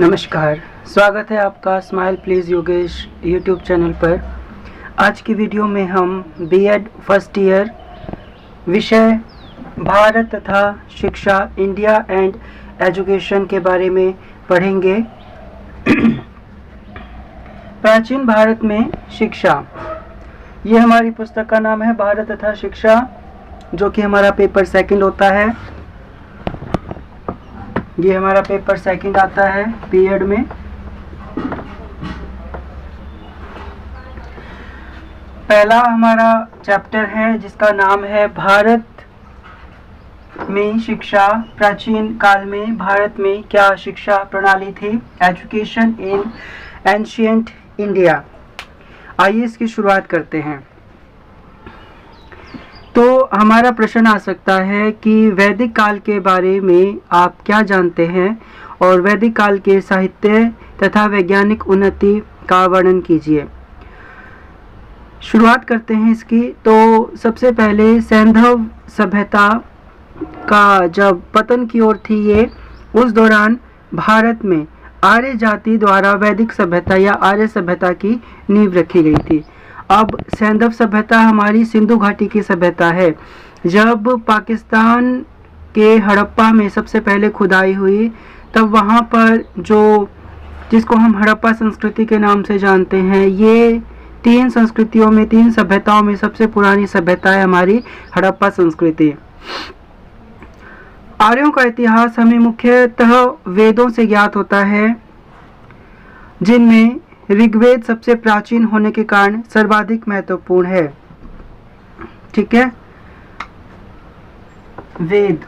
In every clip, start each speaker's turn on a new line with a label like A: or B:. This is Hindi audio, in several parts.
A: नमस्कार, स्वागत है आपका smile please Yogesh YouTube channel पर। आज की वीडियो में हम बीएड फर्स्ट ईयर विषय भारत तथा शिक्षा इंडिया एंड एजुकेशन के बारे में पढ़ेंगे। प्राचीन भारत में शिक्षा, ये हमारी पुस्तक का नाम है भारत तथा शिक्षा, जो कि हमारा पेपर सेकंड होता है। ये हमारा पेपर सेकंड आता है बीएड में। पहला हमारा चैप्टर है जिसका नाम है भारत में शिक्षा। प्राचीन काल में भारत में क्या शिक्षा प्रणाली थी, एजुकेशन इन एंशिएंट इंडिया। आइए इसकी शुरुआत करते हैं। तो हमारा प्रश्न आ सकता है कि वैदिक काल के बारे में आप क्या जानते हैं और वैदिक काल के साहित्य तथा वैज्ञानिक उन्नति का वर्णन कीजिए। शुरुआत करते हैं इसकी। तो सबसे पहले सैंधव सभ्यता का जब पतन की ओर थी ये, उस दौरान भारत में आर्य जाति द्वारा वैदिक सभ्यता या आर्य सभ्यता की नींव रखी गई थी। अब सैंधव सभ्यता हमारी सिंधु घाटी की सभ्यता है। जब पाकिस्तान के हड़प्पा में सबसे पहले खुदाई हुई, तब वहाँ पर जिसको हम हड़प्पा संस्कृति के नाम से जानते हैं, ये तीन संस्कृतियों में, तीन सभ्यताओं में सबसे पुरानी सभ्यता है हमारी हड़प्पा संस्कृति। आर्यों का इतिहास हमें मुख्यतः वेदों से ज्ञात होता है, जिनमें ऋग्वेद सबसे प्राचीन होने के कारण सर्वाधिक महत्वपूर्ण है। ठीक है, वेद।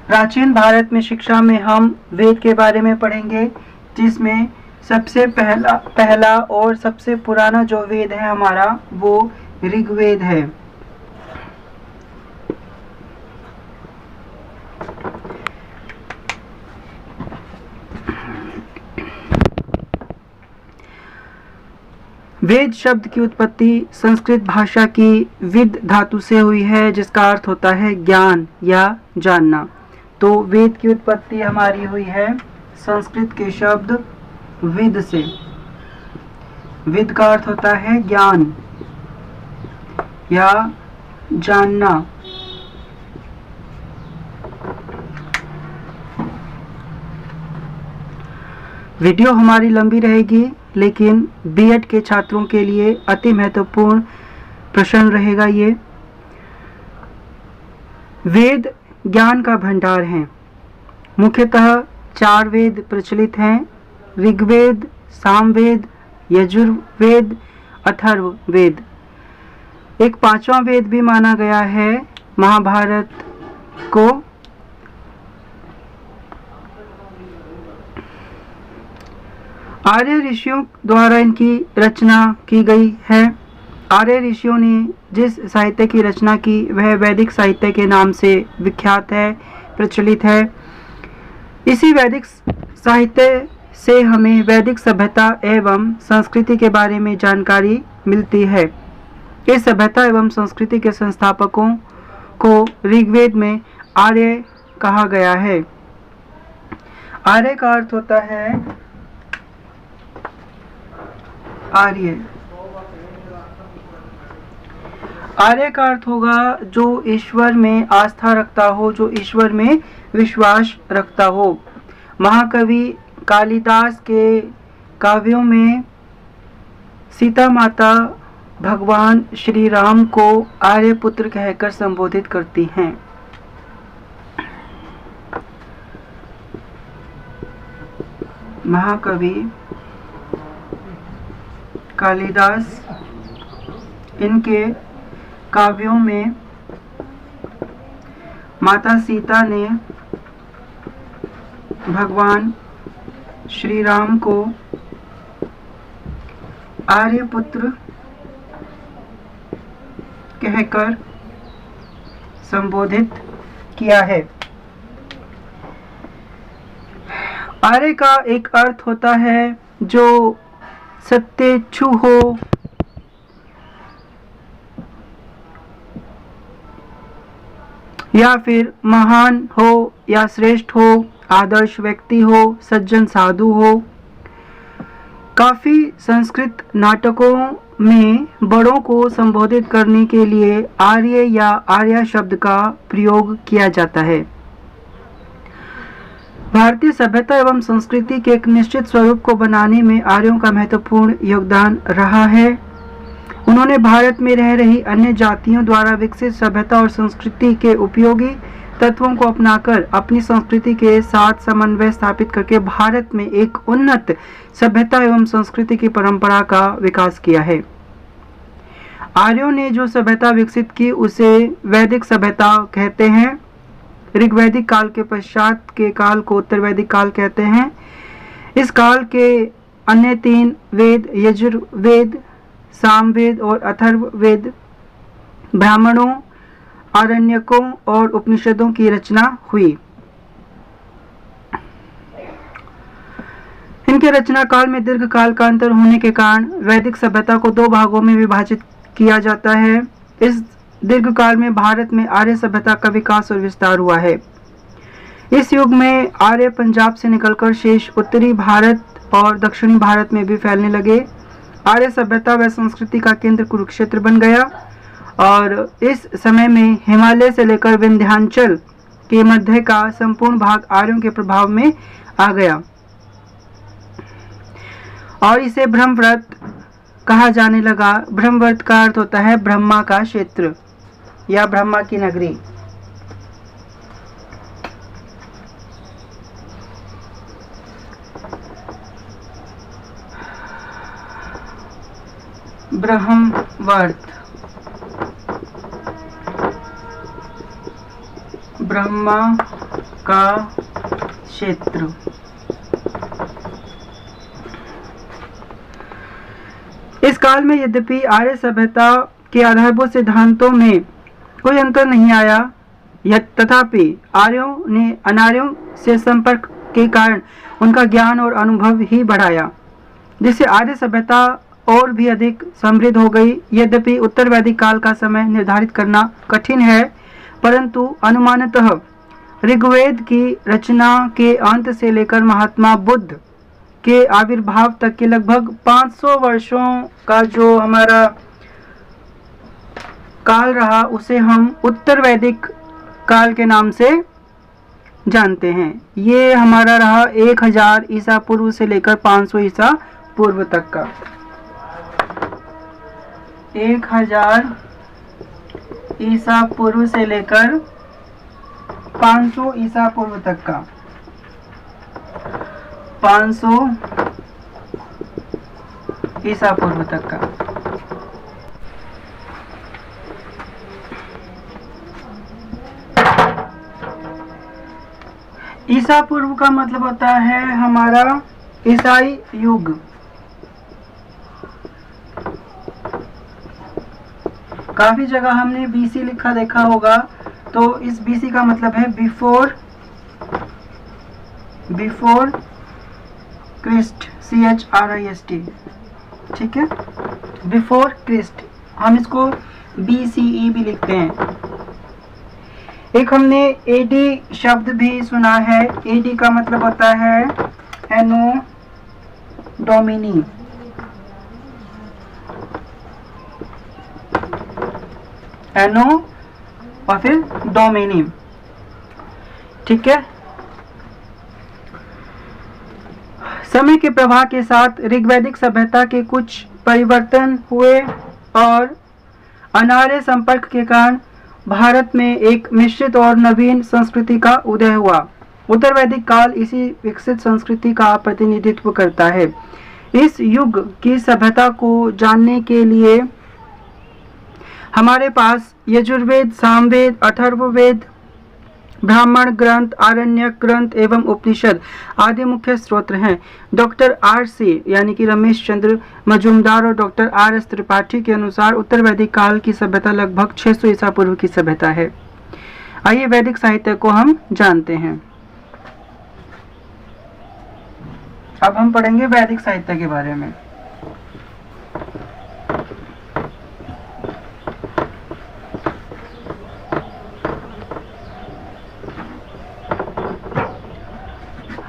A: प्राचीन भारत में शिक्षा में हम वेद के बारे में पढ़ेंगे, जिसमें सबसे पहला और सबसे पुराना जो वेद है हमारा, वो ऋग्वेद है। वेद शब्द की उत्पत्ति संस्कृत भाषा की विद धातु से हुई है, जिसका अर्थ होता है ज्ञान या जानना। तो वेद की उत्पत्ति हमारी हुई है संस्कृत के शब्द विद से। विद का अर्थ होता है ज्ञान या जानना। वीडियो हमारी लंबी रहेगी, लेकिन बीएड के छात्रों के लिए अति महत्वपूर्ण प्रश्न रहेगा ये। वेद ज्ञान का भंडार है। मुख्यतः 4 वेद प्रचलित हैं: ऋग्वेद, सामवेद, यजुर्वेद, अथर्ववेद। एक 5वां वेद भी माना गया है महाभारत को। आर्य ऋषियों द्वारा इनकी रचना की गई है। आर्य ऋषियों ने जिस साहित्य की रचना की वह वैदिक साहित्य के नाम से विख्यात है, प्रचलित है। इसी वैदिक साहित्य से हमें वैदिक सभ्यता एवं संस्कृति के बारे में जानकारी मिलती है। इस सभ्यता एवं संस्कृति के संस्थापकों को ऋग्वेद में आर्य कहा गया है। आर्य का अर्थ होता है आर्य। आर्य का अर्थ होगा जो ईश्वर में आस्था रखता हो, जो ईश्वर में विश्वास रखता हो। महाकवि कालिदास के काव्यों में सीता माता भगवान श्री राम को आर्य पुत्र कहकर संबोधित करती हैं। महाकवि कालिदास, इनके काव्यों में माता सीता ने भगवान श्री राम को आर्यपुत्र कहकर संबोधित किया है। आर्य का एक अर्थ होता है जो सत्येच्छु हो, या फिर महान हो या श्रेष्ठ हो, आदर्श व्यक्ति हो, सज्जन साधु हो। काफ़ी संस्कृत नाटकों में बड़ों को संबोधित करने के लिए आर्य या आर्या शब्द का प्रयोग किया जाता है। भारतीय सभ्यता एवं संस्कृति के एक निश्चित स्वरूप को बनाने में आर्यों का महत्वपूर्ण योगदान रहा है। उन्होंने भारत में रह रही अन्य जातियों द्वारा विकसित सभ्यता और संस्कृति के उपयोगी तत्वों को अपनाकर अपनी संस्कृति के साथ समन्वय स्थापित करके भारत में एक उन्नत सभ्यता एवं संस्कृति की परंपरा का विकास किया है। आर्यों ने जो सभ्यता विकसित की उसे वैदिक सभ्यता कहते हैं। ऋग्वैदिक काल के पश्चात के काल को उत्तर वैदिक काल कहते हैं। इस काल के अन्य 3 वेद यजुर्वेद, सामवेद और अथर्ववेद ब्राह्मणों, आरण्यकों और उपनिषदों की रचना हुई। इनके रचना काल में दीर्घ काल का अंतर होने के कारण वैदिक सभ्यता को 2 भागों में विभाजित किया जाता है। इस दीर्घ काल में भारत में आर्य सभ्यता का विकास और विस्तार हुआ है। इस युग में आर्य पंजाब से निकलकर शेष उत्तरी भारत और दक्षिणी भारत में भी फैलने लगे। आर्य सभ्यता व संस्कृति का केंद्र कुरुक्षेत्र बन गया और इस समय में हिमालय से लेकर विंध्याचल के मध्य का संपूर्ण भाग आर्यों के प्रभाव में आ गया और इसे ब्रह्मव्रत कहा जाने लगा। ब्रह्मव्रत का अर्थ होता है ब्रह्मा का क्षेत्र या ब्रह्मा की नगरी। ब्रह्मवर्त, ब्रह्मा का क्षेत्र। इस काल में यद्यपि आर्य सभ्यता के आधारभूत सिद्धांतों में कोई अंतर नहीं आया, तथापि आर्यों ने अनार्यों से संपर्क के कारण उनका ज्ञान और अनुभव ही बढ़ाया, जिससे आर्य सभ्यता और भी अधिक समृद्ध हो गई। यद्यपि उत्तर वैदिक काल का समय निर्धारित करना कठिन है, परंतु अनुमानतः ऋग्वेद की रचना के अंत से लेकर महात्मा बुद्ध के आविर्भाव तक के लगभग 500 वर्षों का जो हमारा काल रहा उसे हम उत्तर वैदिक काल के नाम से जानते हैं। ये हमारा रहा 1000 ईसा पूर्व से लेकर 500 ईसा पूर्व तक का। 1000 ईसा पूर्व से लेकर 500 ईसा पूर्व तक का। 500 ईसा पूर्व तक का। ईसा पूर्व का मतलब होता है हमारा ईसाई युग। काफी जगह हमने बीसी लिखा देखा होगा, तो इस बीसी का मतलब है बिफोर क्रिस्ट, CHRIST, ठीक है, बिफोर क्रिस्ट। हम इसको BCE भी लिखते हैं। एक हमने AD शब्द भी सुना है। AD का मतलब होता है एनो डोमिनी। एनो और फिर डोमिनी, ठीक है। समय के प्रवाह के साथ ऋग्वैदिक सभ्यता के कुछ परिवर्तन हुए और अनार्य संपर्क के कारण भारत में एक मिश्रित और नवीन संस्कृति का उदय हुआ। उत्तर वैदिक काल इसी विकसित संस्कृति का प्रतिनिधित्व करता है। इस युग की सभ्यता को जानने के लिए हमारे पास यजुर्वेद, सामवेद, अथर्ववेद, ब्राह्मण ग्रंथ, आरण्यक ग्रंथ एवं उपनिषद आदि मुख्य स्रोत हैं। डॉक्टर RC यानी कि रमेश चंद्र मजूमदार और डॉक्टर RS त्रिपाठी के अनुसार उत्तर वैदिक काल की सभ्यता लगभग 600 ईसा पूर्व की सभ्यता है। आइए वैदिक साहित्य को हम जानते हैं। अब हम पढ़ेंगे वैदिक साहित्य के बारे में।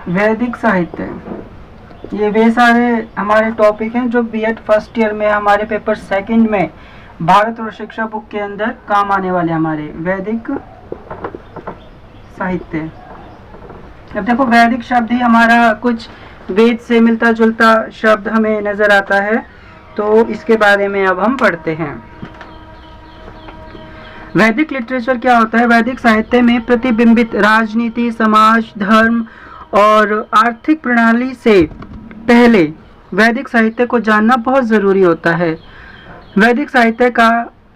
A: वैदिक साहित्य, ये वे सारे हमारे टॉपिक हैं जो बीएड फर्स्ट ईयर में हमारे पेपर सेकंड में भारत और शिक्षा बुक के अंदर काम आने वाले हमारे वैदिक साहित्य। अब देखो वैदिक शब्द ही हमारा कुछ वेद से मिलता जुलता शब्द हमें नजर आता है, तो इसके बारे में अब हम पढ़ते हैं। वैदिक लिटरेचर क्या होता है? वैदिक साहित्य में प्रतिबिंबित राजनीति, समाज, धर्म और आर्थिक प्रणाली से पहले वैदिक साहित्य को जानना बहुत जरूरी होता है। वैदिक साहित्य का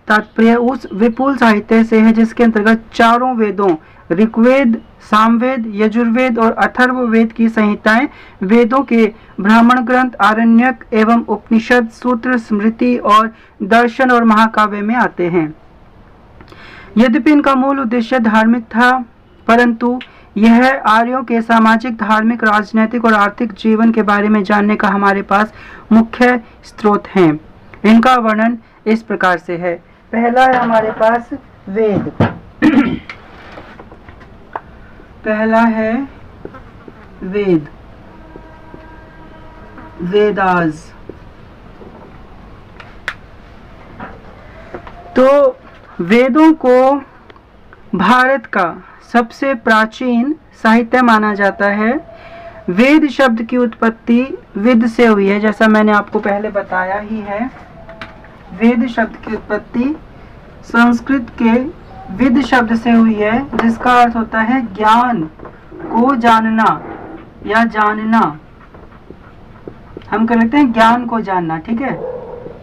A: तात्पर्य उस विपुल साहित्य से है जिसके अंतर्गत चारों वेदों ऋग्वेद, सामवेद, यजुर्वेद और अथर्ववेद की संहिताएं, वेदों के ब्राह्मण ग्रंथ, आरण्यक एवं उपनिषद, सूत्र, स्मृति और दर्शन और महाकाव्य में आते हैं। यद्यपि इनका मूल उद्देश्य धार्मिक था, परंतु यह आर्यों के सामाजिक, धार्मिक, राजनैतिक और आर्थिक जीवन के बारे में जानने का हमारे पास मुख्य स्रोत हैं। इनका वर्णन इस प्रकार से है। पहला है हमारे पास वेद। पहला है वेद, वेदास। तो वेदों को भारत का सबसे प्राचीन साहित्य माना जाता है। वेद शब्द की उत्पत्ति विद से हुई है, जैसा मैंने आपको पहले बताया ही है। वेद शब्द की उत्पत्ति संस्कृत के विद शब्द से हुई है, जिसका अर्थ होता है ज्ञान को जानना या जानना। हम कर लेते हैं ज्ञान को जानना, ठीक है,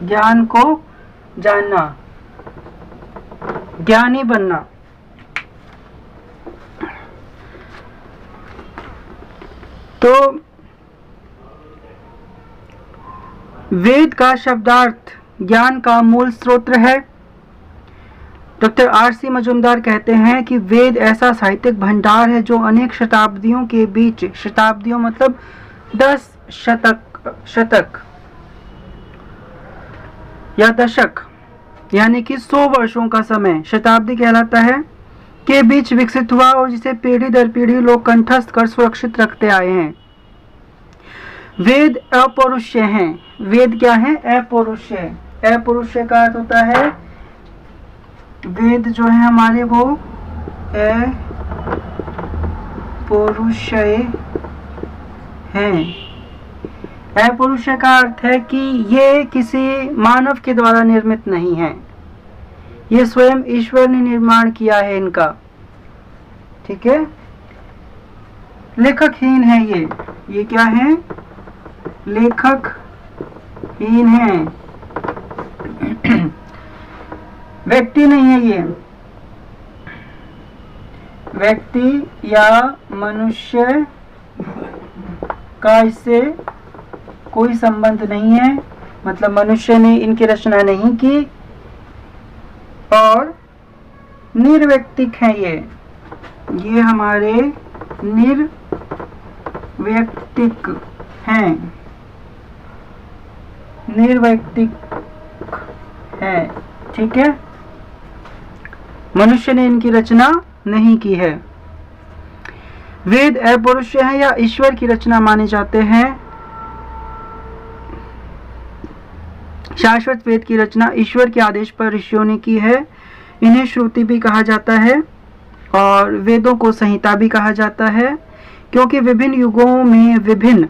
A: ज्ञान को जानना, ज्ञानी बनना। तो वेद का शब्दार्थ ज्ञान का मूल स्रोत है। Doctor RC. मजूमदार कहते हैं कि वेद ऐसा साहित्यिक भंडार है जो अनेक शताब्दियों के बीच, शताब्दियों मतलब 10 शतक या दशक, यानी कि 100 वर्षों का समय शताब्दी कहलाता है, के बीच विकसित हुआ और जिसे पीढ़ी दर पीढ़ी लोग कंठस्थ कर सुरक्षित रखते आए हैं। वेद अपौरुषेय हैं। वेद क्या है? अपौरुषेय। अपौरुषेय का अर्थ होता है वेद जो है हमारे वो अपौरुषेय हैं। अपौरुषेय का अर्थ है कि ये किसी मानव के द्वारा निर्मित नहीं है, ये स्वयं ईश्वर ने निर्माण किया है इनका, ठीक है। लेखकहीन है ये क्या है? लेखकहीन है, व्यक्ति नहीं है ये, व्यक्ति या मनुष्य का इससे कोई संबंध नहीं है, मतलब मनुष्य ने इनकी रचना नहीं की, और निर्व्यक्तिक है ये हमारे निर्व्यक्तिक हैं, निर्व्यक्तिक है, ठीक है। मनुष्य ने इनकी रचना नहीं की है। वेद अपौरुषेय है या ईश्वर की रचना माने जाते हैं। शाश्वत वेद की रचना ईश्वर के आदेश पर ऋषियों ने की है। इन्हें श्रुति भी कहा जाता है और वेदों को संहिता भी कहा जाता है, क्योंकि विभिन्न युगों में विभिन्न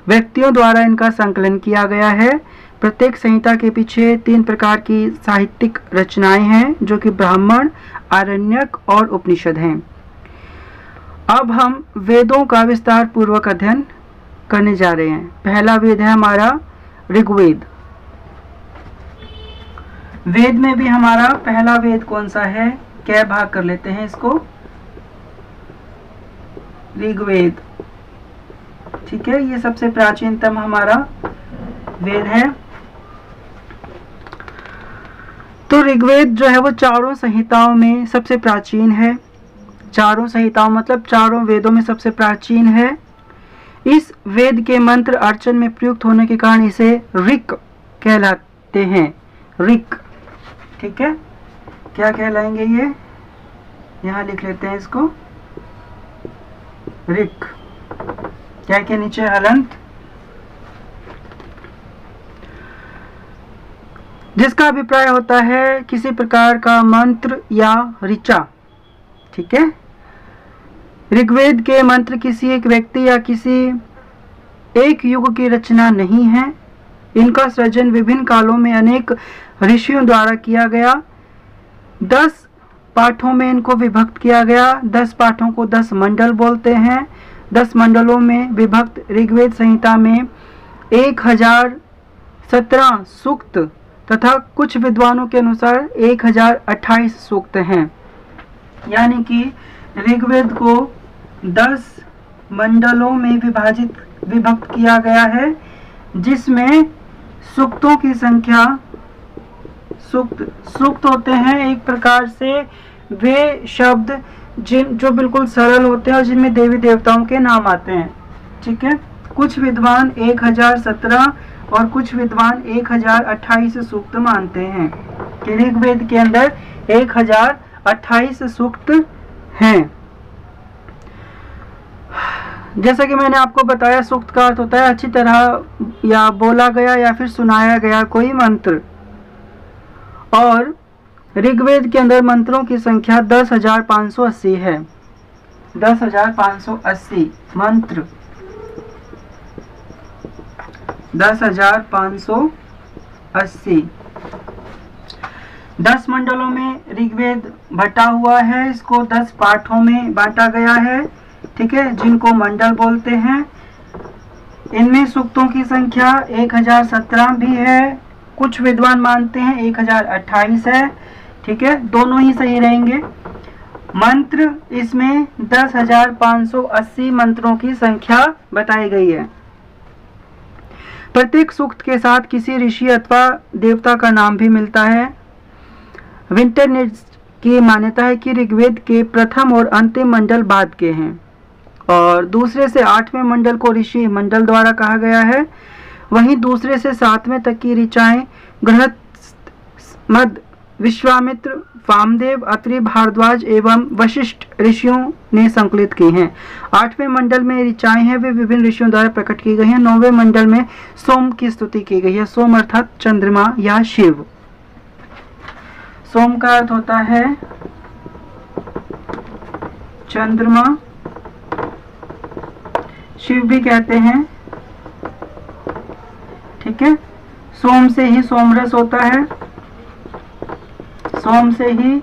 A: व्यक्तियों द्वारा इनका संकलन किया गया है। प्रत्येक संहिता के पीछे 3 प्रकार की साहित्यिक रचनाएं हैं, जो कि ब्राह्मण, आरण्यक और उपनिषद हैं। अब हम वेदों का विस्तार पूर्वक अध्ययन करने जा रहे हैं। पहला वेद है हमारा ऋग्वेद। वेद में भी हमारा पहला वेद कौन सा है? क्या भाग कर लेते हैं इसको? ऋग्वेद, ठीक है। ये सबसे प्राचीनतम हमारा वेद है। तो ऋग्वेद जो है वो चारों संहिताओं में सबसे प्राचीन है। चारों संहिताओं मतलब चारों वेदों में सबसे प्राचीन है। इस वेद के मंत्र अर्चन में प्रयुक्त होने के कारण इसे ऋक कहलाते हैं। ऋक, ठीक है। क्या कहलाएंगे ये? यहाँ लिख लेते हैं इसको, ऋक। क्या के नीचे हलंत, जिसका अभिप्राय होता है किसी प्रकार का मंत्र या ऋचा। ठीक है, ऋग्वेद के मंत्र किसी एक व्यक्ति या किसी एक युग की रचना नहीं है। इनका सृजन विभिन्न कालों में अनेक ऋषियों द्वारा किया गया। 10 पाठों में इनको विभक्त किया गया। 10 पाठों को 10 मंडल बोलते हैं। 10 मंडलों में विभक्त ऋग्वेद संहिता में 1017 सूक्त तथा कुछ विद्वानों के अनुसार 1028 सूक्त हैं। यानी कि ऋग्वेद को 10 मंडलों में विभक्त किया गया है, जिसमें सूक्तों की संख्या, सूक्त होते हैं एक प्रकार से वे शब्द जो बिल्कुल सरल होते हैं और जिनमें देवी देवताओं के नाम आते हैं। ठीक है, कुछ विद्वान 1017 और कुछ विद्वान 1028 सूक्त मानते हैं कि ऋग्वेद के अंदर 1028 सूक्त हैं। जैसा कि मैंने आपको बताया, सूक्त का अर्थ होता है अच्छी तरह या बोला गया या फिर सुनाया गया कोई मंत्र। और ऋग्वेद के अंदर मंत्रों की संख्या 10,580 है। 10,580 मंत्र, 10,580। 10 मंडलों में ऋग्वेद बटा हुआ है। इसको 10 पाठों में बांटा गया है। ठीक है, जिनको मंडल बोलते हैं। इनमें सूक्तों की संख्या 1017 भी है। कुछ विद्वान मानते हैं 1028 है। ठीक है, दोनों ही सही रहेंगे। मंत्र, इसमें 10,580 मंत्रों की संख्या बताई गई है। प्रत्येक सूक्त के साथ किसी ऋषि अथवा देवता का नाम भी मिलता है। विंटरनेट की मान्यता है कि ऋग्वेद के प्रथम और अंतिम मंडल बाद के हैं और दूसरे से 8वें मंडल को ऋषि मंडल द्वारा कहा गया है। वहीं दूसरे से 7वें तक की ऋचाएं गृहस्थ, मद, विश्वामित्र, वामदेव, अत्रि, भारद्वाज एवं वशिष्ठ ऋषियों ने संकलित की हैं। 8वें मंडल में ऋचाएं हैं वे विभिन्न ऋषियों द्वारा प्रकट की गई हैं। 9वें मंडल में सोम की स्तुति की गई है। सोम अर्थात चंद्रमा या शिव। सोम का अर्थ होता है चंद्रमा, शिव भी कहते हैं। ठीक है, सोम से ही सोमरस होता है, सोम से ही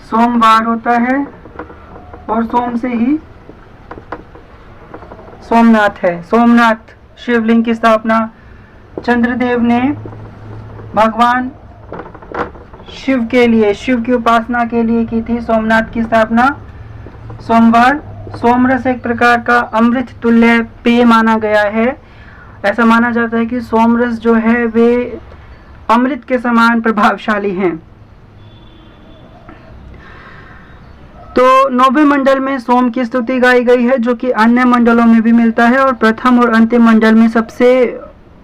A: सोमवार होता है और सोम से ही सोमनाथ है। सोमनाथ शिवलिंग की स्थापना चंद्रदेव ने भगवान शिव के लिए, शिव की उपासना के लिए की थी। सोमनाथ की स्थापना सोमवार। सोमरस एक प्रकार का अमृत तुल्य पेय माना गया है। ऐसा माना जाता है कि सोमरस जो है वे अमृत के समान प्रभावशाली हैं। तो 9वें मंडल में सोम की स्तुति गाई गई है, जो कि अन्य मंडलों में भी मिलता है। और प्रथम और अंतिम मंडल में सबसे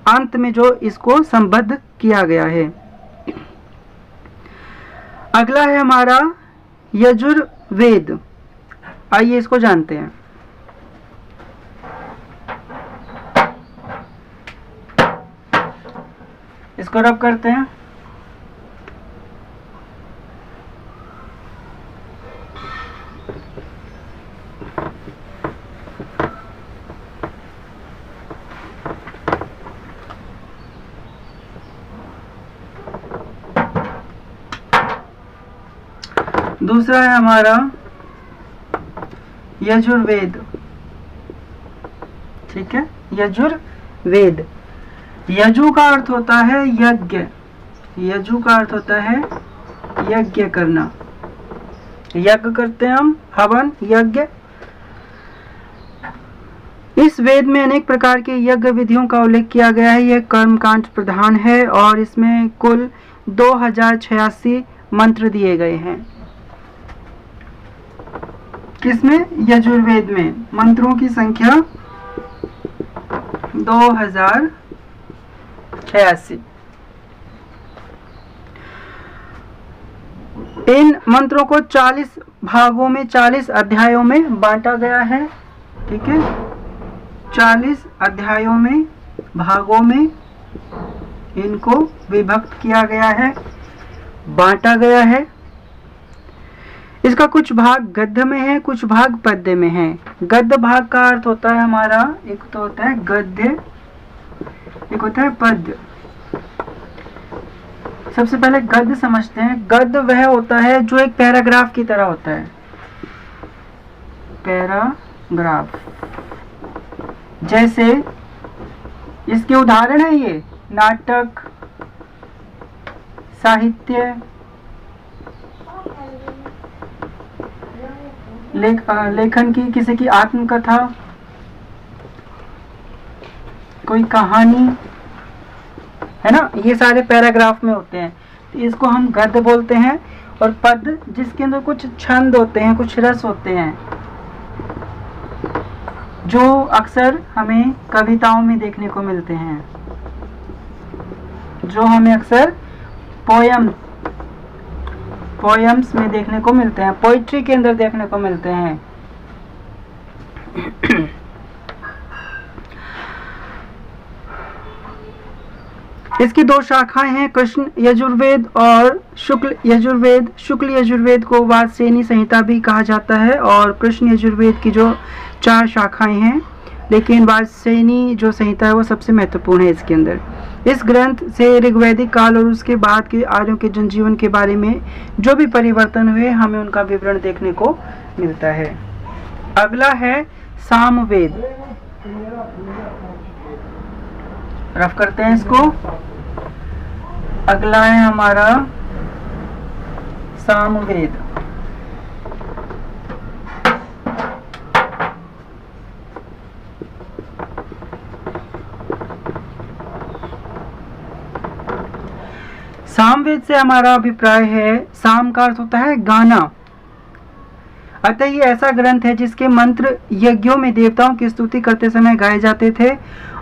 A: अंत में जो इसको संबद्ध किया गया है। अगला है हमारा यजुर्वेद। आइए इसको जानते हैं। इसको रब करते हैं। दूसरा है हमारा यजुर्वेद। ठीक है, यजुर्वेद। यजु का अर्थ होता है यज्ञ। यजु का अर्थ होता है यज्ञ करना। यज्ञ करते हैं हम, हवन, यज्ञ। इस वेद में अनेक प्रकार के यज्ञ विधियों का उल्लेख किया गया है। यह कर्मकांड प्रधान है और इसमें कुल 2086 मंत्र दिए गए हैं। किसमें? यजुर्वेद में। मंत्रों की संख्या 2086। इन मंत्रों को 40 भागों में, 40 अध्यायों में बांटा गया है। ठीक है, 40 अध्यायों में, भागों में इनको विभक्त किया गया है, बांटा गया है। इसका कुछ भाग गद्य में है, कुछ भाग पद्य में है। गद्य भाग का अर्थ होता है हमारा, एक तो होता है गद्य, एक होता है पद्य। सबसे पहले गद्य समझते हैं। गद्य वह होता है जो एक पैराग्राफ की तरह होता है, पैराग्राफ। जैसे इसके उदाहरण है ये नाटक, साहित्य, लेखन की, किसी की आत्मकथा, कोई कहानी, है ना, ये सारे पैराग्राफ में होते हैं। तो इसको हम गद्य बोलते हैं। और पद्य जिसके अंदर कुछ छंद होते हैं, कुछ रस होते हैं, जो अक्सर हमें कविताओं में देखने को मिलते हैं, जो हमें अक्सर पोयम्स में देखने को मिलते हैं, पोइट्री के अंदर देखने को मिलते हैं। इसकी दो शाखाएं हैं, कृष्ण यजुर्वेद और शुक्ल यजुर्वेद। शुक्ल यजुर्वेद को वात्स्ययनी संहिता भी कहा जाता है, और कृष्ण यजुर्वेद की जो 4 शाखाएं हैं, लेकिन वात्स्ययनी जो संहिता है वो सबसे महत्वपूर्ण है इसके अंदर। इस ग्रंथ से ऋग्वैदिक काल और उसके बाद के आर्यों के जनजीवन के बारे में जो भी परिवर्तन हुए, हमें उनका विवरण देखने को मिलता है। अगला है सामवेद। रफ करते हैं इसको। अगला है हमारा सामवेद। सामवेद से हमारा अभिप्राय है, साम का अर्थ होता है गाना। अतः ये ऐसा ग्रंथ है जिसके मंत्र यज्ञों में देवताओं की स्तुति करते समय गाए जाते थे,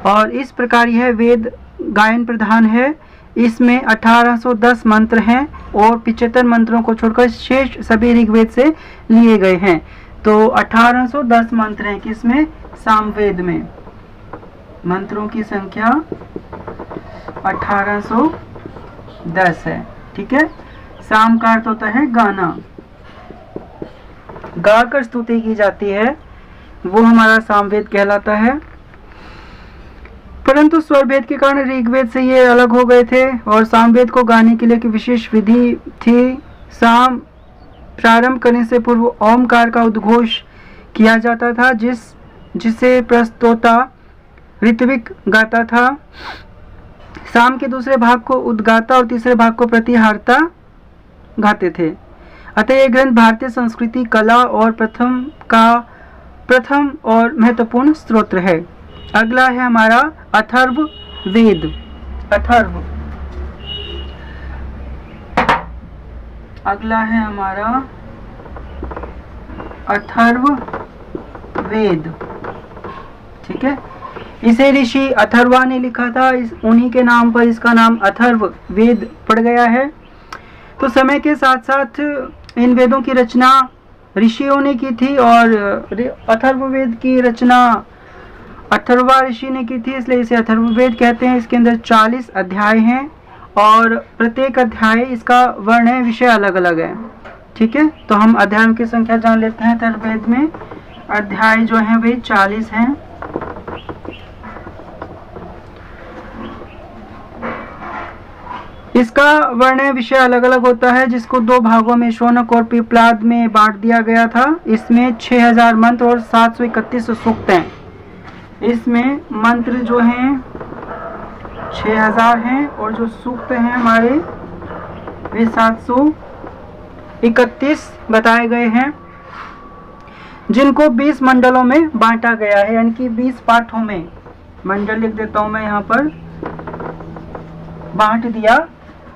A: और इस प्रकार यह वेद गायन प्रधान है। इसमें 1810 मंत्र हैं और 75 मंत्रों को छोड़कर शेष सभी ऋग्वेद से लिए गए हैं। तो 1810 मंत्र हैं किसमें? सामवेद में। मंत्रों की संख्या 1810 है। ठीक है। साम का अर्थ होता है गाना, गाकर स्तुति की जाती है, वो हमारा सामवेद कहलाता है। परंतु स्वरभेद के कारण ऋग्वेद से ये अलग हो गए थे, और सामवेद को गाने के लिए एक विशेष विधि थी। साम प्रारंभ करने से पूर्व ओमकार का उद्घोष किया जाता था, जिसे प्रस्तोता ऋत्विक गाता था। साम के दूसरे भाग को उद्गाता और तीसरे भाग को प्रतिहारता गाते थे। अतः यह ग्रंथ भारतीय संस्कृति, कला और प्रथम और महत्वपूर्ण स्रोत है। अगला है हमारा अथर्व वेद। अगला है हमारा अथर्व वेद। ठीक है। इसे ऋषि अथर्वा ने लिखा था, उन्हीं के नाम पर इसका नाम अथर्व वेद पड़ गया है। तो समय के साथ साथ इन वेदों की रचना ऋषियों ने की थी, और अथर्ववेद की रचना अथर्वा ऋषि ने की थी, इसलिए इसे अथर्ववेद कहते हैं। इसके अंदर 40 अध्याय हैं, और प्रत्येक अध्याय इसका वर्ण है, विषय अलग अलग है। ठीक है। तो हम अध्यायों की संख्या जान लेते हैं। अथर्ववेद में अध्याय जो हैं वे 40 हैं। इसका वर्ण विषय अलग अलग होता है, जिसको 2 भागों में शौनक और पिप्लाद में बांट दिया गया था। इसमें 6000 मंत्र और 731 सूक्त हैं। इसमें मंत्र जो हैं 6000 हैं, और जो सूक्त हैं हमारे वे 731 बताए गए हैं, जिनको 20 मंडलों में बांटा गया है, यानी कि 20 पाठों में। मंडल लिख देता हूं मैं यहाँ पर, बांट दिया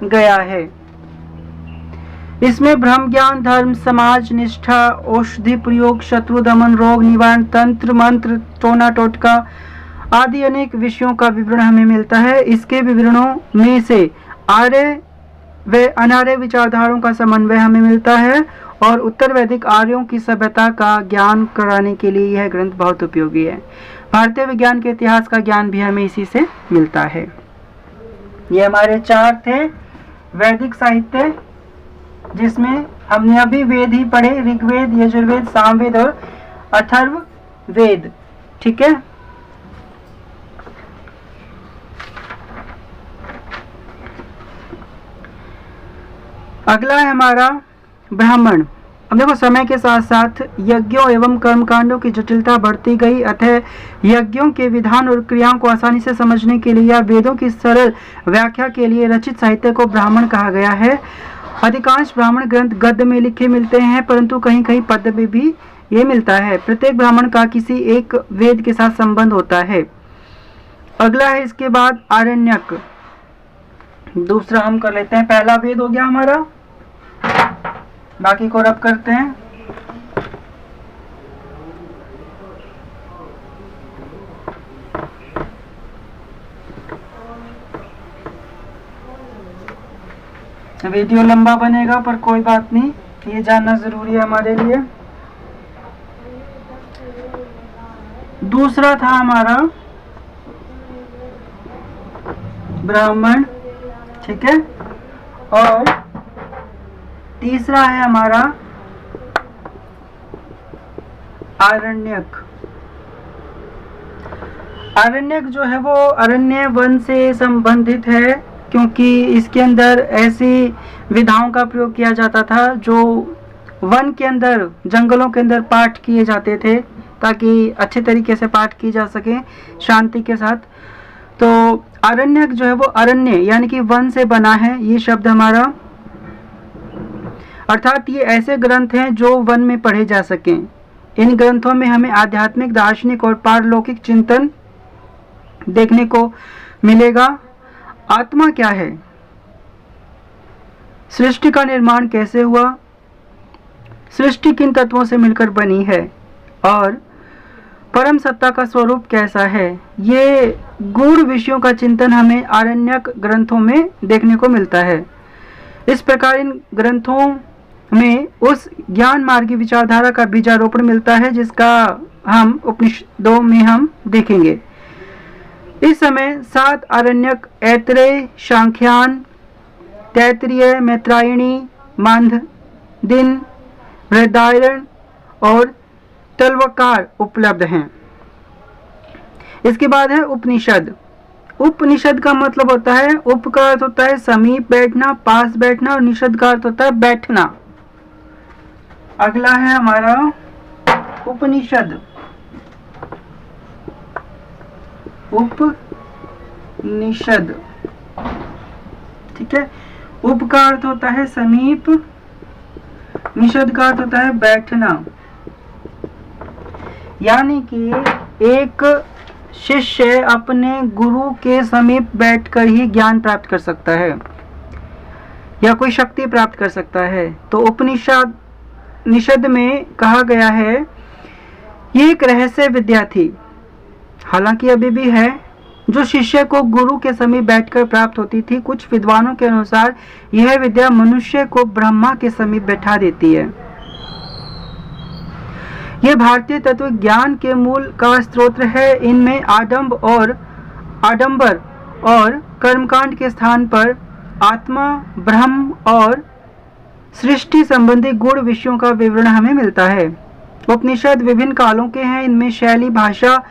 A: गया है। इसमें ब्रह्म ज्ञान, धर्म, समाज निष्ठा, औषधि प्रयोग, शत्रु दमन, रोग निवारण, तंत्र मंत्र, टोना टोटका आदि अनेक विषयों का विवरण हमें मिलता है। इसके विवरणों में से आर्य व अनार्य विचारधाराओं का समन्वय हमें मिलता है, और उत्तर वैदिक आर्यों की सभ्यता का ज्ञान कराने के लिए यह ग्रंथ बहुत उपयोगी है। भारतीय विज्ञान के इतिहास का ज्ञान भी हमें इसी से मिलता है। ये हमारे 4 थे वैदिक साहित्य, जिसमें हमने अभी वेद ही पढ़े, ऋग्वेद, यजुर्वेद, सामवेद और अथर्ववेद। ठीक है, अगला है हमारा ब्राह्मण। अब देखो, समय के साथ साथ यज्ञों एवं कर्मकांडों की जटिलता बढ़ती गई, अतः यज्ञों के विधान और क्रियाओं को आसानी से समझने के लिए या वेदों की सरल व्याख्या के लिए रचित साहित्य को ब्राह्मण कहा गया है। अधिकांश ब्राह्मण ग्रंथ गद्य में लिखे मिलते हैं, परंतु कहीं कहीं पद्य में भी ये मिलता है। प्रत्येक ब्राह्मण का किसी एक वेद के साथ संबंध होता है। अगला है इसके बाद आरण्यक। दूसरा हम कर लेते हैं, पहला वेद हो गया हमारा, बाकी को रब करते हैं। वीडियो लंबा बनेगा पर कोई बात नहीं, ये जानना जरूरी है हमारे लिए। दूसरा था हमारा ब्राह्मण, ठीक है, और तीसरा है हमारा आरण्यक। आरण्यक जो है वो अरण्य वन से संबंधित है, क्योंकि इसके अंदर ऐसी विधाओं का प्रयोग किया जाता था जो वन के अंदर, जंगलों के अंदर पाठ किए जाते थे, ताकि अच्छे तरीके से पाठ की जा सके शांति के साथ। तो आरण्यक जो है वो अरण्य यानी कि वन से बना है ये शब्द हमारा, अर्थात ये ऐसे ग्रंथ हैं जो वन में पढ़े जा सकें। इन ग्रंथों में हमें आध्यात्मिक, दार्शनिक और पारलौकिक चिंतन देखने को मिलेगा। आत्मा क्या है, सृष्टि का निर्माण कैसे हुआ, सृष्टि किन तत्वों से मिलकर बनी है और परम सत्ता का स्वरूप कैसा है, ये गूढ़ विषयों का चिंतन हमें आरण्यक ग्रंथों में देखने को मिलता है। इस प्रकार इन ग्रंथों में उस ज्ञान मार्गी विचारधारा का बीजारोपण मिलता है जिसका हम उपनिषदों में हम देखेंगे। इस समय 7 आरण्यक ऐतरेय, सांख्यान, तैत्तिरीय, मैत्रायणी, मांध, दिन, बृहदारण्यक और तलवकार उपलब्ध हैं। इसके बाद है उपनिषद। उपनिषद का मतलब होता है, उप का अर्थ होता है समीप बैठना, पास बैठना, और निषद का अर्थ होता है बैठना। अगला है हमारा उपनिषद। उपनिषद, ठीक है, उप का अर्थ होता है समीप, निषद का अर्थ होता है बैठना, यानी कि एक शिष्य अपने गुरु के समीप बैठकर ही ज्ञान प्राप्त कर सकता है या कोई शक्ति प्राप्त कर सकता है। तो उपनिषद निषद में कहा गया है ये एक रहस्य विद्या थी, हालांकि अभी भी है, जो शिष्य को गुरु के समीप बैठकर प्राप्त होती थी। कुछ विद्वानों के अनुसार यह विद्या मनुष्य को ब्रह्मा के समीप बैठा देती है। यह भारतीय तत्व ज्ञान के मूल का स्रोत है। इनमें आडंबर और कर्मकांड के स्थान पर आत्मा, ब्रह्म और सृष्टि संबंधी गूढ़ विषयों का विवरण हमें मिलता है। उपनिषद विभिन्न कालों के हैं। इनमें शैली, भाषा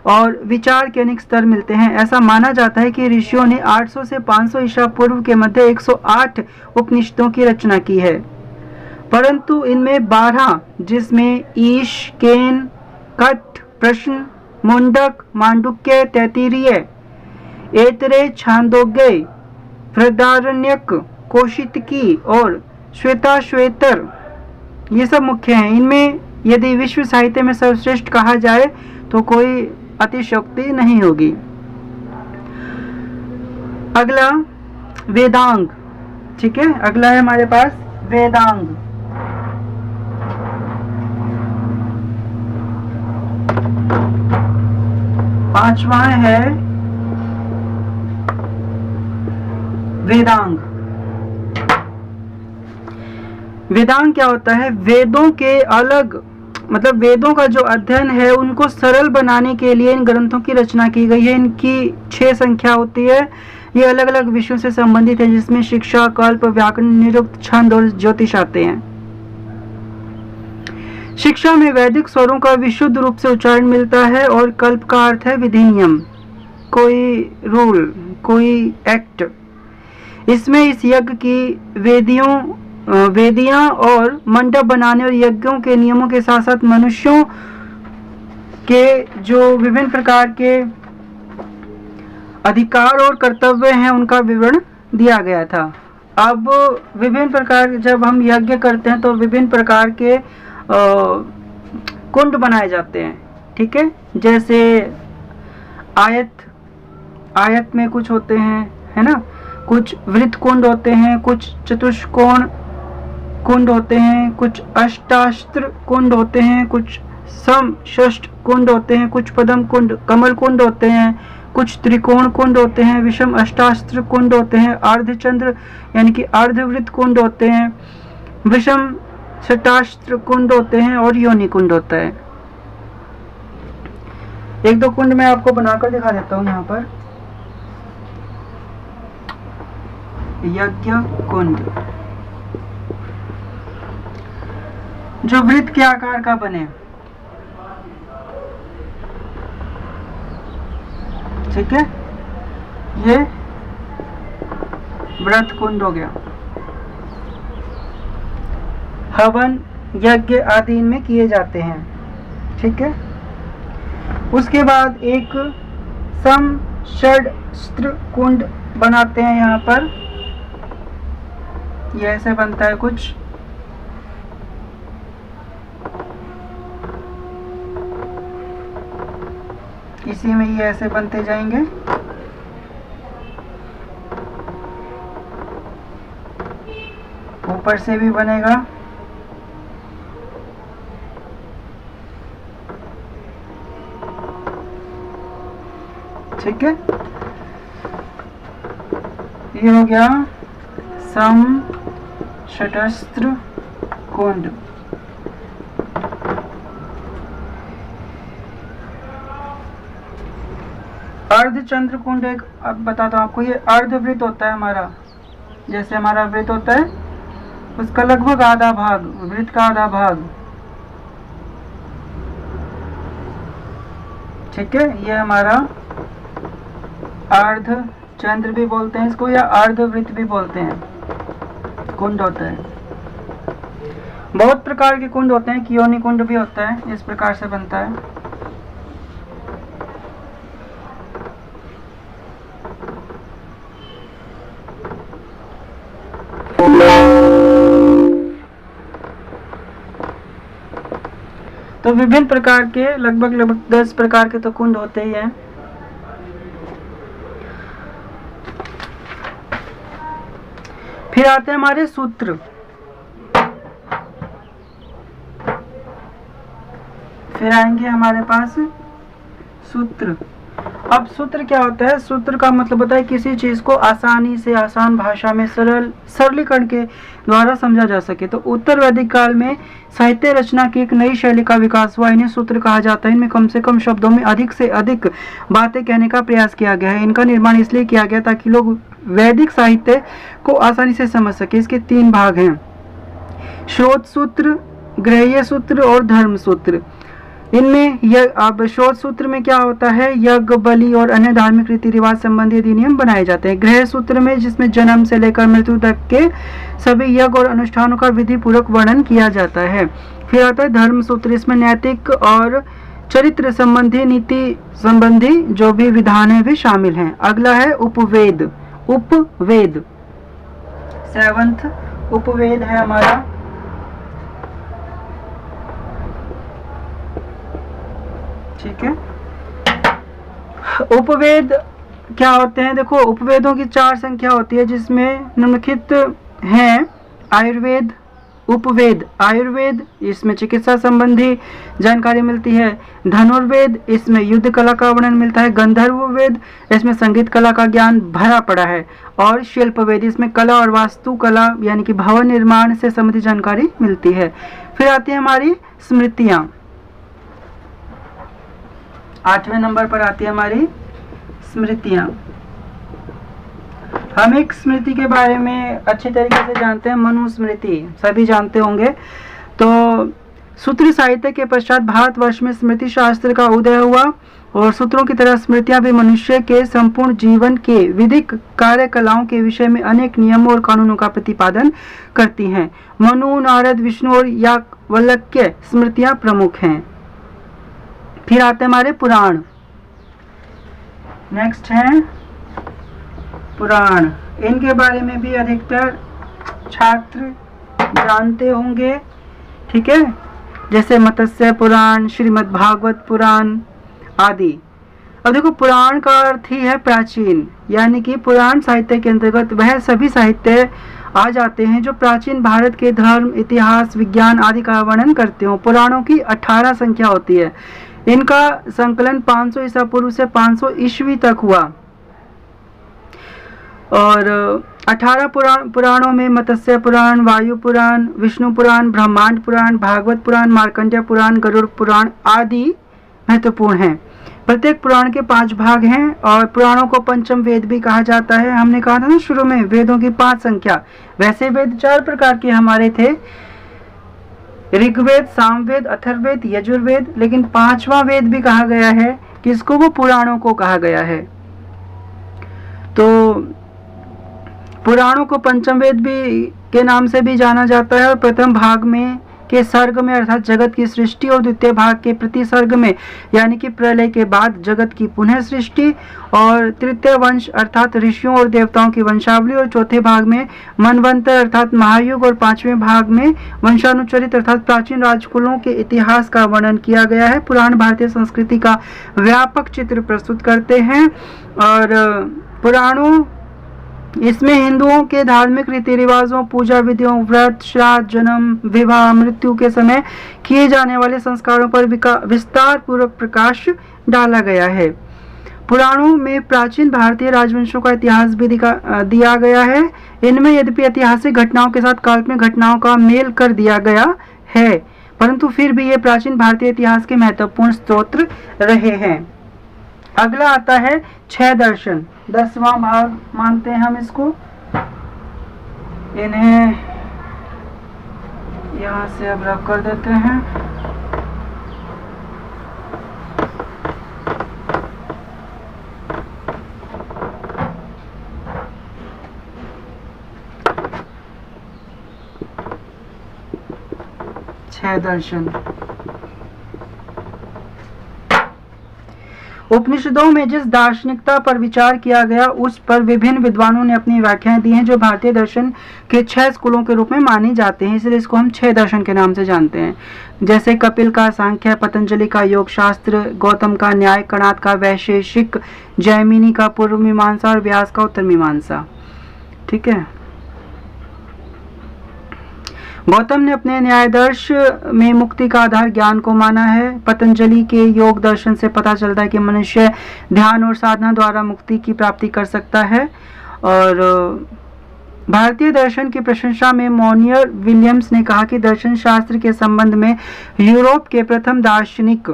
A: और विचार के अनेक स्तर मिलते हैं। ऐसा माना जाता है कि ऋषियों ने 800 से 500 ईसा पूर्व के मध्य 108 उपनिषदों की रचना की है, परंतु इनमें 12 जिसमें ईश, केन, कठ, प्रश्न, मुंडक, मांडुक्य, तैत्तिरीय, ऐतरेय, छांदोग्य, बृहदारण्यक, कौशितकी और श्वेताश्वेतर ये सब मुख्य हैं। इनमें यदि विश्व साहित्य में सर्वश्रेष्ठ कहा जाए तो कोई अतिशयोक्ति नहीं होगी। अगला वेदांग, ठीक है, अगला है हमारे पास वेदांग। पांचवा है वेदांग। वेदांग क्या होता है? वेदों के अलग मतलब वेदों का जो अध्ययन है उनको सरल बनाने के लिए इन ग्रंथों की रचना की गई है। इनकी 6 संख्या होती है। ये अलग अलग विषयों से संबंधित है, जिसमें शिक्षा, कल्प, व्याकरण, निरुक्त, छंद और ज्योतिष आते हैं। शिक्षा में वैदिक स्वरों का विशुद्ध रूप से उच्चारण मिलता है और कल्प का अर्थ है विधि नियम, कोई रूल, कोई एक्ट। इसमें इस यज्ञ की वेदियां और मंडप बनाने और यज्ञों के नियमों के साथ साथ मनुष्यों के जो विभिन्न प्रकार के अधिकार और कर्तव्य हैं उनका विवरण दिया गया था। अब विभिन्न प्रकार, जब हम यज्ञ करते हैं तो विभिन्न प्रकार के कुंड बनाए जाते हैं, ठीक है। जैसे आयत में कुछ होते हैं, है ना, कुछ वृत्त कुंड होते हैं, कुछ चतुष्कोण कुंड होते हैं, कुछ अष्टास्त्र कुंड होते हैं, कुछ समषष्ठ कुंड होते हैं, कुछ पद्म कुंड, कमल कुंड होते हैं, कुछ त्रिकोण कुंड होते हैं, विषम अष्टास्त्र कुंड होते हैं, अर्धचंद्र यानी कि अर्धवृत्त कुंड होते हैं, विषम षटास्त्र कुंड होते हैं और योनि कुंड होता है। एक दो कुंड मैं आपको बनाकर दिखा देता हूँ। यहाँ पर यज्ञ कुंड जो वृत्त के आकार का बने, ठीक है, ये व्रत कुंड हो गया। हवन, यज्ञ आदि इनमें किए जाते हैं, ठीक है। उसके बाद एक समषड्स्त्र कुंड बनाते हैं। यहाँ पर ये ऐसे बनता है कुछ, इसी में ये ऐसे बनते जाएंगे। ऊपर से भी बनेगा, ठीक है। ये हो गया समषड्स्त्र कुंड। अर्धचंद्र कुंड एक, अब बताता हूँ आपको, ये अर्धवृत्त होता है हमारा। जैसे हमारा वृत्त होता है उसका लगभग आधा भाग, वृत्त का आधा भाग, ठीक है। ये हमारा अर्धचंद्र भी बोलते हैं इसको, या अर्धवृत्त भी बोलते हैं, कुंड होता है। बहुत प्रकार के कुंड होते हैं, योनि कुंड भी होता है, इस प्रकार से बनता है। तो विभिन्न प्रकार के लगभग 10 प्रकार के तो कुंड होते ही हैं। फिर आते हैं हमारे सूत्र। फिर आएंगे हमारे पास सूत्र। अब सूत्र क्या होता है? सूत्र का मतलब होता है किसी चीज को आसानी से, आसान भाषा में सरलीकरण के द्वारा समझा जा सके। तो उत्तर वैदिक काल में साहित्य रचना की एक नई शैली का विकास हुआ। इन्हें सूत्र कहा जाता है। इनमें कम से कम शब्दों में अधिक से अधिक बातें कहने का प्रयास किया गया है। इनका निर्माण इसलिए किया गया ताकि लोग वैदिक साहित्य को आसानी से समझ सके। इसके 3 भाग हैं: श्रोत सूत्र, ग्रहेय सूत्र और धर्म सूत्र। इनमें अब श्रोत सूत्र में क्या होता है? यज्ञ, बलि और अन्य धार्मिक रीति रिवाज संबंधी अधिनियम बनाए जाते हैं। ग्रहेय सूत्र में, जिसमें जन्म से लेकर मृत्यु तक के सभी यज्ञ और अनुष्ठानों का विधि पूर्वक वर्णन किया जाता है। फिर आता है धर्म सूत्र। इसमें नैतिक और चरित्र संबंधी, नीति संबंधी जो भी विधान है वे शामिल हैं। अगला है उपवेद। उपवेद 7th उपवेद है हमारा। ठीक है। उपवेद क्या होते हैं? देखो, उपवेदों की 4 संख्या होती है, जिसमें निम्नलिखित हैं: आयुर्वेद उपवेद। आयुर्वेद, इसमें चिकित्सा संबंधी जानकारी मिलती है। धनुर्वेद, इसमें युद्ध कला का वर्णन मिलता है। गंधर्व वेद, इसमें संगीत कला का ज्ञान भरा पड़ा है। और शिल्पवेद, इसमें कला और वास्तुकला यानी कि भवन निर्माण से संबंधित जानकारी मिलती है। फिर आती है हमारी स्मृतियाँ। 8वें नंबर पर आती है हमारी स्मृतियाँ। हम एक स्मृति के बारे में अच्छे तरीके से जानते हैं, मनुस्मृति सभी जानते होंगे। तो सूत्र साहित्य के पश्चात भारतवर्ष में स्मृति शास्त्र का उदय हुआ और सूत्रों की तरह स्मृतियां भी मनुष्य के संपूर्ण जीवन के विधिक कार्यकलाओं के विषय में अनेक नियमों और कानूनों का प्रतिपादन करती हैं। मनु, नारद, विष्णु और याज्ञवल्क्य स्मृतियां प्रमुख हैं। फिर आते हमारे पुराण। नेक्स्ट है पुराण। इनके बारे में भी अधिकतर छात्र जानते होंगे, ठीक है, जैसे मत्स्य पुराण, श्रीमद् भागवत पुराण आदि। अब देखो, पुराण का अर्थ ही है प्राचीन, यानी कि पुराण साहित्य के अंतर्गत वह सभी साहित्य आ जाते हैं जो प्राचीन भारत के धर्म, इतिहास, विज्ञान आदि का वर्णन करते हो। पुराणों की 18 संख्या होती है। इनका संकलन 500 ईसा पूर्व से 500 ईस्वी तक हुआ और 18 पुराणों में मत्स्य पुराण, वायु पुराण, विष्णु पुराण, ब्रह्मांड पुराण, भागवत पुराण, मार्कंडेय पुराण, गरुड़ पुराण आदि महत्वपूर्ण हैं। प्रत्येक पुराण के 5 भाग हैं और पुराणों को पंचम वेद भी कहा जाता है। हमने कहा था ना शुरू में, वेदों की 5 संख्या। वैसे वेद 4 प्रकार के हमारे थे, ऋग्वेद, सामवेद, अथर्ववेद, यजुर्वेद, लेकिन 5वां वेद भी कहा गया है, किसको? वो पुराणों को कहा गया है। तो पुराणों को पंचम वेद भी के नाम से भी जाना जाता है और प्रथम भाग में के सर्ग में अर्थात जगत की सृष्टि और द्वितीय भाग के प्रतिसर्ग में यानी कि प्रलय के बाद जगत की पुनः सृष्टि और तृतीय वंश अर्थात ऋषियों और देवताओं की वंशावली और चौथे भाग में मनवंतर अर्थात महायुग और 5वें भाग में वंशानुचरित अर्थात प्राचीन राजकुलों के इतिहास का वर्णन किया गया है। पुराण भारतीय संस्कृति का व्यापक चित्र प्रस्तुत करते हैं और पुराणों इसमें हिंदुओं के धार्मिक रीति रिवाजों, पूजा विधियों, व्रत, श्राद्ध, जन्म, विवाह, मृत्यु के समय किए जाने वाले संस्कारों पर विस्तार पूर्वक प्रकाश डाला गया है। पुराणों में प्राचीन भारतीय राजवंशों का इतिहास भी दिया गया है। इनमें यद्यपि ऐतिहासिक घटनाओं के साथ काल्पनिक घटनाओं का मेल कर दिया गया है, परंतु फिर भी ये प्राचीन भारतीय इतिहास के महत्वपूर्ण स्रोत रहे हैं। अगला आता है 6 दर्शन, 10वां भाग मानते हैं हम इसको। इन्हें यहाँ से अब रख कर देते हैं। छह दर्शन। उपनिषदों में जिस दार्शनिकता पर विचार किया गया उस पर विभिन्न विद्वानों ने अपनी व्याख्याएं दी हैं जो भारतीय दर्शन के 6 स्कूलों के रूप में मानी जाते हैं, इसलिए इसको हम 6 दर्शन के नाम से जानते हैं। जैसे कपिल का सांख्य, पतंजलि का योग शास्त्र, गौतम का न्याय, कणाद का वैशेषिक, जैमिनी का पूर्व मीमांसा और व्यास का उत्तर मीमांसा। ठीक है। गौतम ने अपने न्यायदर्श में मुक्ति का आधार ज्ञान को माना है। पतंजलि के योग दर्शन से पता चलता है कि मनुष्य ध्यान और साधना द्वारा मुक्ति की प्राप्ति कर सकता है। और भारतीय दर्शन की प्रशंसा में मोनियर विलियम्स ने कहा कि दर्शन शास्त्र के संबंध में यूरोप के प्रथम दार्शनिक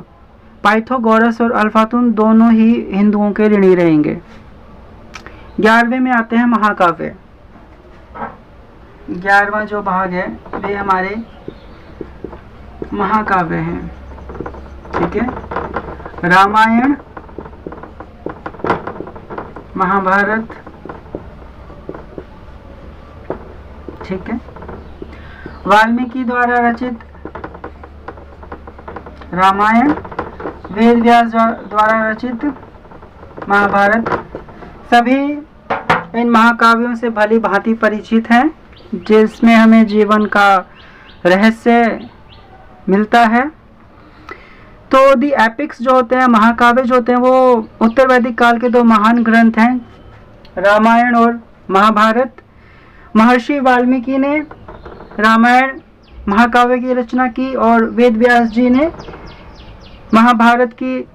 A: पाइथागोरस और अफ्लातून दोनों ही हिंदुओं के ऋणी रहेंगे। 11वें में आते हैं महाकाव्य। 11वां जो भाग है वे हमारे महाकाव्य हैं। ठीक है। रामायण, महाभारत, ठीक है, वाल्मीकि द्वारा रचित रामायण, वेद व्यास द्वारा रचित महाभारत, सभी इन महाकाव्यों से भली भांति परिचित हैं, जिसमें हमें जीवन का रहस्य मिलता है। तो दी एपिक्स जो होते हैं, महाकाव्य जो होते हैं, वो उत्तर वैदिक काल के 2 महान ग्रंथ हैं, रामायण और महाभारत। महर्षि वाल्मीकि ने रामायण महाकाव्य की रचना की और वेद व्यास जी ने महाभारत की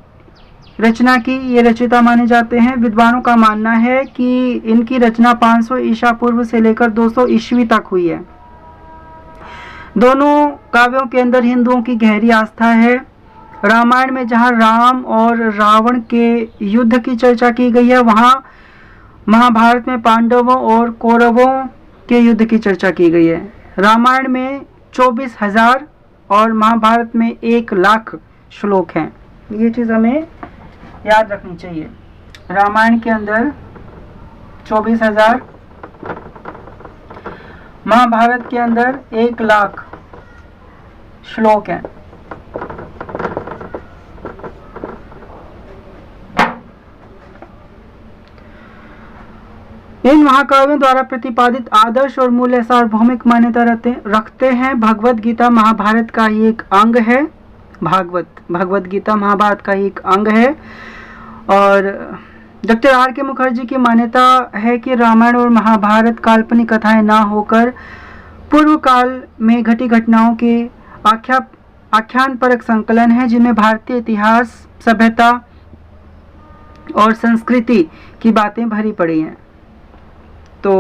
A: रचना की। ये रचयिता माने जाते हैं। विद्वानों का मानना है कि इनकी रचना 500 ईसा पूर्व से लेकर 200 ईस्वी तक हुई है। दोनों काव्यों के अंदर हिंदुओं की गहरी आस्था है। रामायण में जहाँ राम और रावण के युद्ध की चर्चा की गई है, वहाँ महाभारत में पांडवों और कौरवों के युद्ध की चर्चा की गई है। रामायण में 24,000 और महाभारत में 1,00,000 श्लोक हैं। ये चीज़ हमें याद रखनी चाहिए। रामायण के अंदर 24,000, महाभारत के अंदर 1,00,000 श्लोक हैं। इन महाकाव्यों द्वारा प्रतिपादित आदर्श और मूल्य सार्वभौमिक मान्यता रखते हैं। भगवत गीता महाभारत का ही एक अंग है। भगवत गीता महाभारत का ही एक अंग है। और डॉक्टर आर के मुखर्जी की मान्यता है कि रामायण और महाभारत काल्पनिक कथाएं ना होकर पूर्व काल में घटी घटनाओं के आख्यान परक संकलन है, जिनमें भारतीय इतिहास, सभ्यता और संस्कृति की बातें भरी पड़ी हैं। तो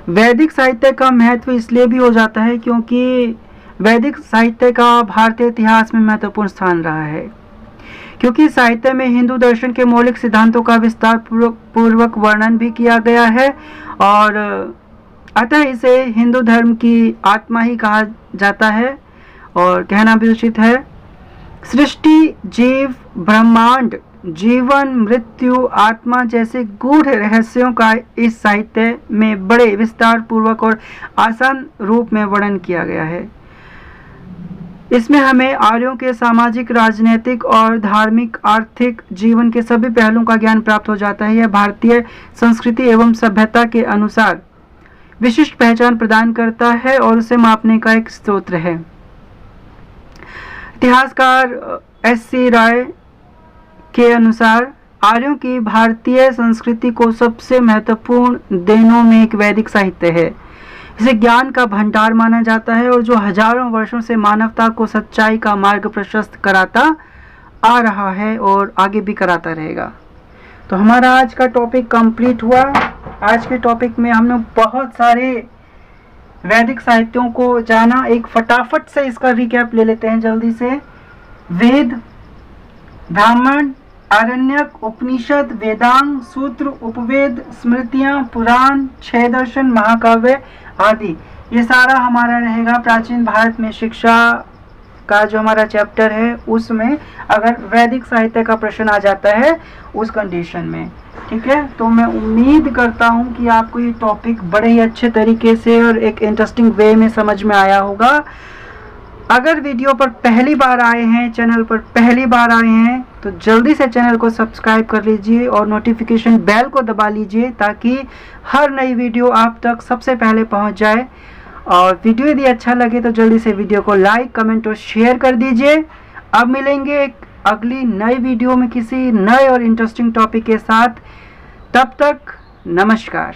A: वैदिक साहित्य का महत्व इसलिए भी हो जाता है क्योंकि वैदिक साहित्य का भारतीय इतिहास में महत्वपूर्ण स्थान रहा है, क्योंकि साहित्य में हिंदू दर्शन के मौलिक सिद्धांतों का विस्तार पूर्वक वर्णन भी किया गया है और अतः इसे हिंदू धर्म की आत्मा ही कहा जाता है और कहना भी उचित है। सृष्टि, जीव, ब्रह्मांड, जीवन, मृत्यु, आत्मा जैसे गूढ़ रहस्यों का इस साहित्य में बड़े विस्तार पूर्वक और आसान रूप में वर्णन किया गया है। इसमें हमें आर्यों के सामाजिक, राजनीतिक और धार्मिक, आर्थिक जीवन के सभी पहलुओं का ज्ञान प्राप्त हो जाता है। यह भारतीय संस्कृति एवं सभ्यता के अनुसार विशिष्ट पहचान प्रदान करता है और उसे मापने का एक स्रोत है। इतिहासकार S.C. राय के अनुसार आर्यों की भारतीय संस्कृति को सबसे महत्वपूर्ण देनों में एक वैदिक साहित्य है। इसे ज्ञान का भंडार माना जाता है और जो हजारों वर्षों से मानवता को सच्चाई का मार्ग प्रशस्त कराता आ रहा है और आगे भी कराता रहेगा। तो हमारा आज का टॉपिक कंप्लीट हुआ। आज के टॉपिक में हमने बहुत सारे वैदिक साहित्यों को जाना। एक फटाफट से इसका रिकैप ले लेते हैं जल्दी से। वेद, ब्राह्मण, आरण्यक, उपनिषद, वेदांग, सूत्र, उपवेद, स्मृतियां, पुराण, 6 दर्शन, महाकाव्य आदि, ये सारा हमारा रहेगा प्राचीन भारत में शिक्षा का जो हमारा चैप्टर है उसमें, अगर वैदिक साहित्य का प्रश्न आ जाता है उस कंडीशन में। ठीक है, तो मैं उम्मीद करता हूँ कि आपको ये टॉपिक बड़े ही अच्छे तरीके से और एक इंटरेस्टिंग वे में समझ में आया होगा। अगर वीडियो पर पहली बार आए हैं, चैनल पर पहली बार आए हैं, तो जल्दी से चैनल को सब्सक्राइब कर लीजिए और नोटिफिकेशन बेल को दबा लीजिए ताकि हर नई वीडियो आप तक सबसे पहले पहुंच जाए। और वीडियो यदि अच्छा लगे तो जल्दी से वीडियो को लाइक, कमेंट और शेयर कर दीजिए। अब मिलेंगे एक अगली नई वीडियो में किसी नए और इंटरेस्टिंग टॉपिक के साथ। तब तक नमस्कार।